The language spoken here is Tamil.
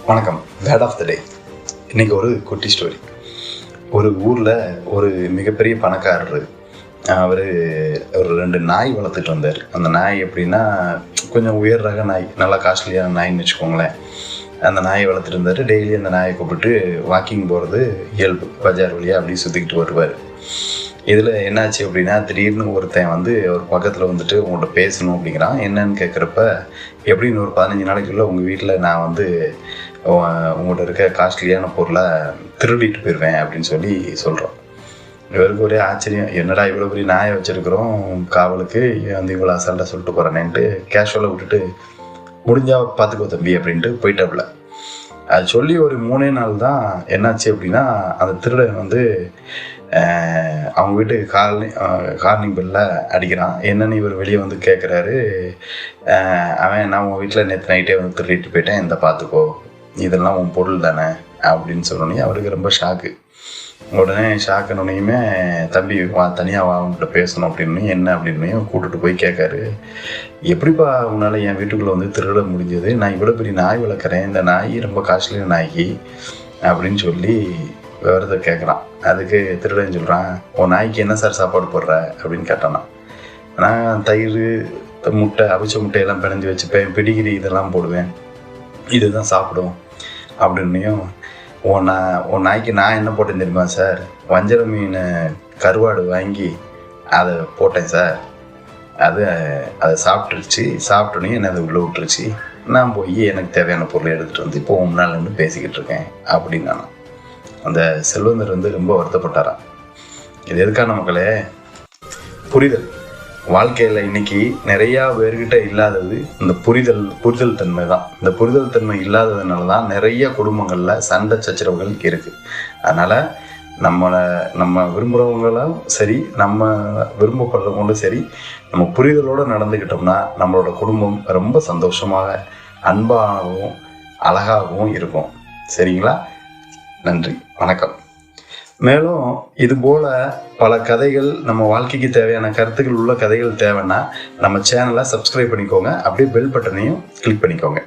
வணக்கம். வேர்ட் ஆஃப் த டே. இன்றைக்கி ஒரு குட்டி ஸ்டோரி. ஒரு ஊரில் ஒரு மிகப்பெரிய பணக்காரர். அவர் ஒரு 2 நாய் வளர்த்துட்டு வந்தார். அந்த நாய் எப்படின்னா கொஞ்சம் உயர் ரக நாய், நல்லா காஸ்ட்லியான நாயின்னு வச்சுக்கோங்களேன். அந்த நாயை வளர்த்துட்டு இருந்தார். டெய்லி அந்த நாயை கூப்பிட்டு வாக்கிங் போகிறது இயல்பு. பஜார் வழியாக அப்படி சுற்றிக்கிட்டு வருவார். இதில் என்னாச்சு அப்படின்னா, திடீர்னு ஒருத்தன் அவர் பக்கத்தில் உங்கள்கிட்ட பேசணும் அப்படிங்கிறான். என்னன்னு கேட்குறப்ப, எப்படின்னு ஒரு 15 நாளைக்குள்ளே உங்கள் வீட்டில் நான் உங்கள்கிட்ட இருக்க காஸ்ட்லியான பொருளை திருடிட்டு போயிடுவேன் அப்படின்னு சொல்கிறோம். இவருக்கு ஒரே ஆச்சரியம். என்னடா இவ்வளோ பெரிய நாயை வச்சுருக்குறோம், காவலுக்கு இவ்வளோ அசால்ட்டாக சொல்லிட்டு போகிறேனேன்ட்டு கேஷுவலாக விட்டுட்டு, முடிஞ்சால் பார்த்துக்கோ தம்பி அப்படின்ட்டு போயிட்டாப்புல. அது சொல்லி ஒரு 3 நாள் தான் என்னாச்சு அப்படின்னா, அந்த திருடன் அவங்க வீட்டுக்கு கார்னிங் பெல்ல அடிக்கிறான். என்னன்னு இவர் வெளியே கேட்குறாரு. அவன் நான் உன் வீட்டில் நேற்று நைட்டே திருடிட்டு போயிட்டேன், இந்த பார்த்துக்கோ, இதெல்லாம் உன் பொருள் தானே அப்படின்னு சொன்னோன்னே அவருக்கு ரொம்ப ஷாக்கு. உடனே ஷாக்குனோடனையுமே, தம்பி தனியாக அவங்ககிட்ட பேசணும் அப்படின்னு, என்ன அப்படின்னு கூப்பிட்டுட்டு போய் கேட்காரு. எப்படிப்பா உன்னால் என் வீட்டுக்குள்ளே திருட முடிஞ்சது? நான் இவ்வளோ பெரிய நாய் வளர்க்குறேன், இந்த நாய் ரொம்ப காஸ்ட்லியான நாய்க்கு அப்படின்னு சொல்லி விவரத்தை கேட்குறான். அதுக்கு திருடன் சொல்கிறான், உன் நாய்க்கு என்ன சார் சாப்பாடு போடுற அப்படின்னு கேட்டானா. நான் தயிர், முட்டை, அவிச்ச முட்டையெல்லாம் பிணைஞ்சி வச்சுப்பேன், பிடிகிரி இதெல்லாம் போடுவேன், இதுதான் சாப்பிடும் அப்படின்னையும். உன் நாய்க்கு நான் என்ன போட்டேன் தெரியுமா சார்? வஞ்சர மீன் கருவாடு வாங்கி அதை போட்டேன் சார். அதை சாப்பிட்டுருச்சு. சாப்பிட்டோன்னே என்னை அதை உள்ளே விட்டுருச்சு. நான் போய் எனக்கு தேவையான பொருளை எடுத்துகிட்டு இப்போ முன்னால் நின்று பேசிக்கிட்டு இருக்கேன் அப்படின்னு நான். அந்த செல்வந்தர் ரொம்ப வருத்தப்பட்டாராம். இது எதுக்கான மக்களே? புரிதல். வாழ்க்கையில் இன்னைக்கு நிறையா பேர்கிட்ட இல்லாதது இந்த புரிதல் தன்மை தான். இந்த புரிதல் தன்மை இல்லாததுனால தான் நிறைய குடும்பங்களில் சண்டை சச்சரவுகள் இருக்குது. அதனால் நம்ம விரும்புகிறவங்களும் சரி, நம்ம விரும்பப்படுறவங்களும் சரி, நம்ம புரிதலோடு நடந்துக்கிட்டோம்னா நம்மளோட குடும்பம் ரொம்ப சந்தோஷமாக, அன்பாகவும் அழகாகவும் இருக்கும். சரிங்களா? நன்றி, வணக்கம். மேலும் இதுபோல் பல கதைகள், நம்ம வாழ்க்கைக்கு தேவையான கருத்துக்கள் உள்ள கதைகள் தேவைன்னா நம்ம சேனலை சப்ஸ்கிரைப் பண்ணிக்கோங்க. அப்படியே பெல் பட்டனையும் கிளிக் பண்ணிக்கோங்க.